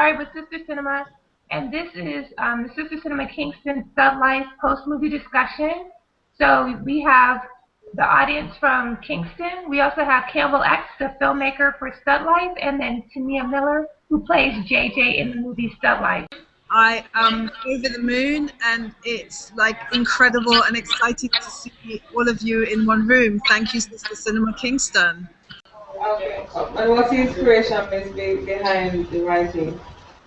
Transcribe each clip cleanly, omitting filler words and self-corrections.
started with Sistah Sinema, and this is the Sistah Sinema Kingston Stud Life post-movie discussion. So we have the audience from Kingston. We also have Campbell X, the filmmaker for Stud Life, and then Tania Miller, who plays JJ in the movie Stud Life. I am over the moon, and it's like incredible and exciting to see all of you in one room. Thank you, Sistah Sinema Kingston. Okay. And what's the inspiration behind the writing?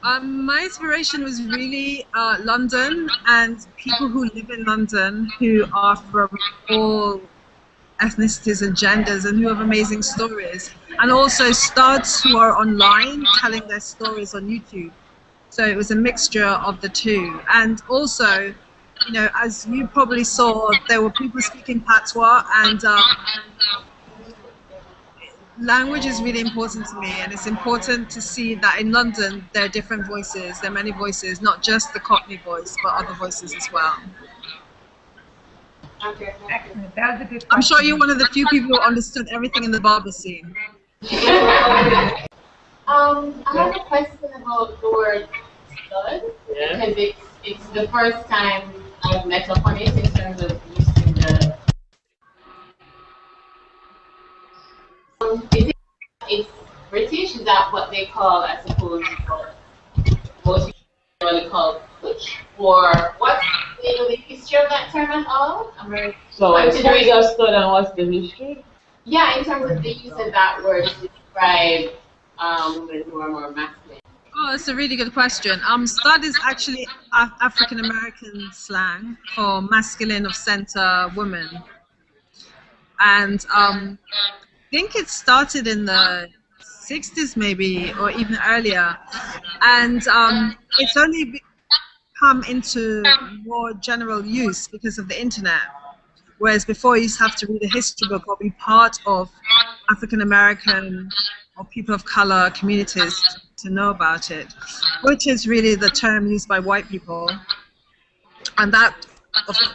My inspiration was really London and people who live in London who are from all ethnicities and genders and who have amazing stories, and also studs who are online telling their stories on YouTube. So it was a mixture of the two. And also, you know, as you probably saw, there were people speaking patois, and language is really important to me, and it's important to see that in London there are different voices, there are many voices, not just the Cockney voice, but other voices as well. Okay, excellent. That was a good question. I'm sure you're one of the few people who understood everything in the barber scene. I have a question about the word stud, because it's the first time I've met up on it in terms of using the. It's British, is that what they call, I suppose, most people really call butch? Or what's the history of that term at all? So it's who is a stud and what's the history? Yeah, in terms of the use of that word to describe women who are more masculine. Oh, that's a really good question. Stud is actually African American slang for masculine of center woman. And I think it started in the 60s maybe, or even earlier. And it's only come into more general use because of the internet. Whereas before you used to have to read a history book or be part of African American or people of color communities to know about it, which is really the term used by white people. And that,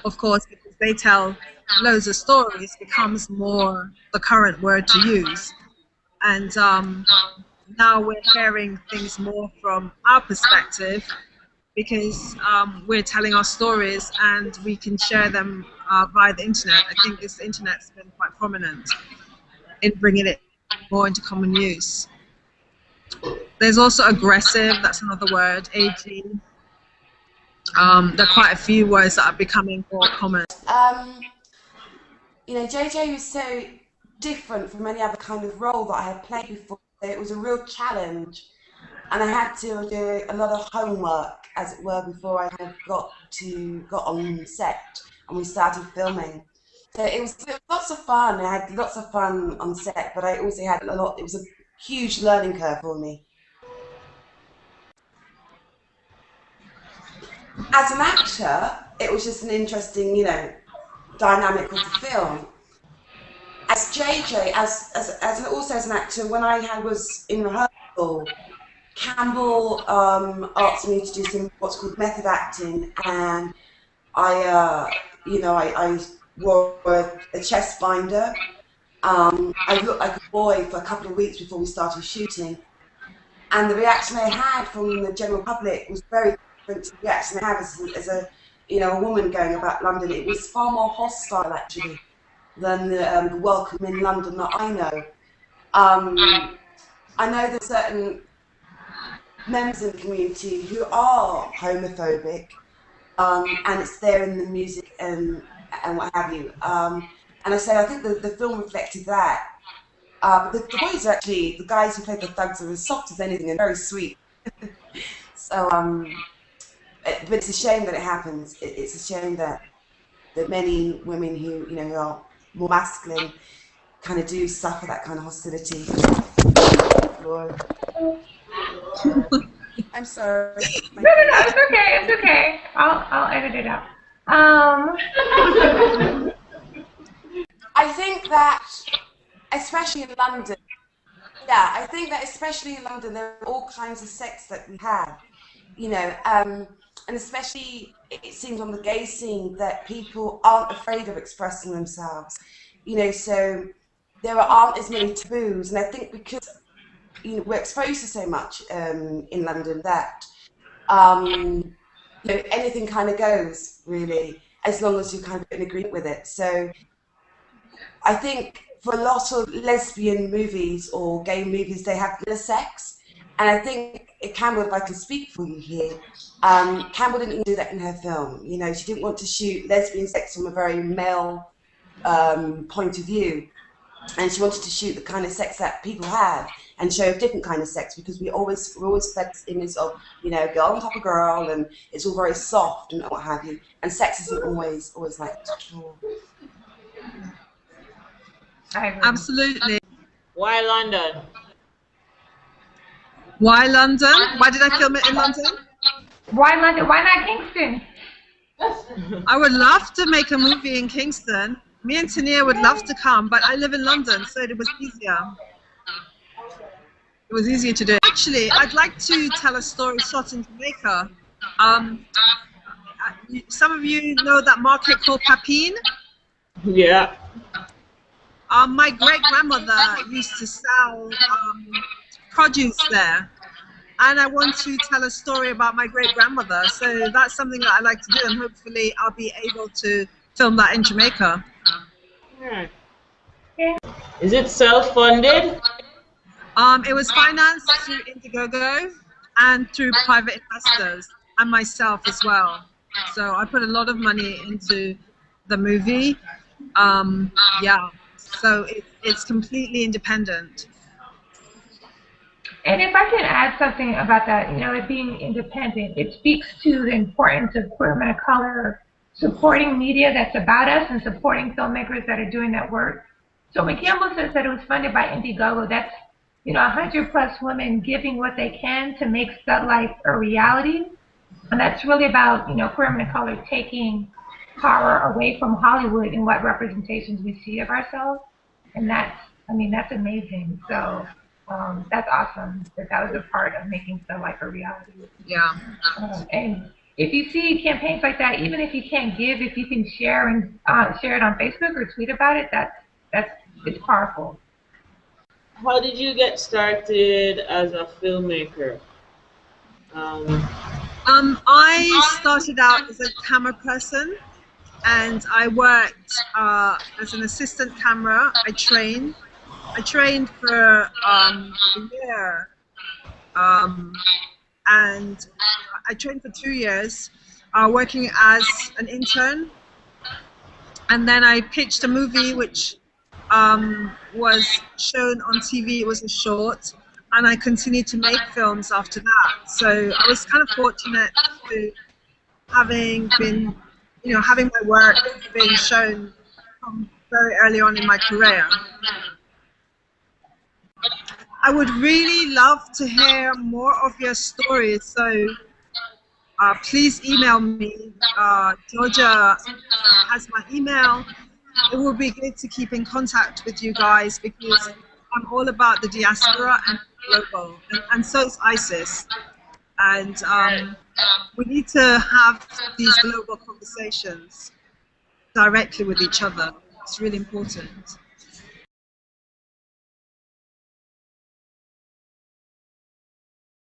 of course, because they tell loads of stories, becomes more the current word to use. And now we're hearing things more from our perspective, because we're telling our stories and we can share them via the internet. I think this internet's been quite prominent in bringing it more into common use. There's also aggressive, that's another word, AG. There are quite a few words that are becoming more common. You know, JJ was so different from any other kind of role that I had played before. It was a real challenge, and I had to do a lot of homework, as it were, before I kind of got on set and we started filming. So it was lots of fun. I had lots of fun on set, but I also had a lot. It was a huge learning curve for me. As an actor, it was just an interesting, you know, dynamic of the film. As JJ, also as an actor, when I was in rehearsal, Campbell asked me to do some what's called method acting, and I wore a chest binder. I looked like a boy for a couple of weeks before we started shooting, and the reaction I had from the general public was very different to the reaction I had as a woman going about London. It was far more hostile actually than the welcome in London that I know. I know there's certain members in the community who are homophobic, and it's there in the music and what have you. And I say I think the film reflected that. The boys are actually, the guys who played the thugs are as soft as anything and very sweet. So, but it's a shame that it happens. It's a shame that many women who who are more masculine kind of do suffer that kind of hostility. Lord. I'm sorry. No, it's okay. It's okay. I'll edit it out. I think that, especially in London, there are all kinds of sects that we have, and especially it seems on the gay scene that people aren't afraid of expressing themselves, so there aren't as many taboos, and I think because we're exposed to so much in London that anything kind of goes, really, as long as you kind of in agreement with it. So I think for a lot of lesbian movies or gay movies, they have less sex. And I think Campbell, if I can speak for you here, Campbell didn't do that in her film. She didn't want to shoot lesbian sex from a very male point of view. And she wanted to shoot the kind of sex that people have and show a different kind of sex, because we always fed this image of, girl on top of girl, and it's all very soft and what have you. And sex isn't always like that at all. Absolutely. Why London? Why London? Why did I film it in London? Why London? Why not Kingston? I would love to make a movie in Kingston. Me and Tania would love to come, but I live in London, so it was easier. It was easier to do. Actually, I'd like to tell a story shot in Jamaica. Some of you know that market called Papine? Yeah. My great-grandmother used to sell produce there. And I want to tell a story about my great-grandmother. So that's something that I like to do, and hopefully I'll be able to film that in Jamaica. Is it self-funded? It was financed through Indiegogo and through private investors and myself as well. So I put a lot of money into the movie. Yeah, so it's completely independent. And if I can add something about that, it being independent, it speaks to the importance of queer women of color supporting media that's about us and supporting filmmakers that are doing that work. So when Campbell says that it was funded by Indiegogo, that's 100+ women giving what they can to make Stud Life a reality. And that's really about, queer women of color taking power away from Hollywood and what representations we see of ourselves. And that's amazing. So that's awesome that was a part of making Stud Life a reality. Yeah. And if you see campaigns like that, even if you can't give, if you can share and share it on Facebook or tweet about it, it's powerful. How did you get started as a filmmaker? I started out as a camera person, and I worked as an assistant camera. I trained for a year, and I trained for 2 years, working as an intern. And then I pitched a movie which was shown on TV. It was a short, and I continued to make films after that. So I was kind of fortunate to having my work been shown from very early on in my career. I would really love to hear more of your stories, so please email me. Georgia has my email. It would be good to keep in contact with you guys, because I'm all about the diaspora and global, and so is ISIS. And we need to have these global conversations directly with each other. It's really important.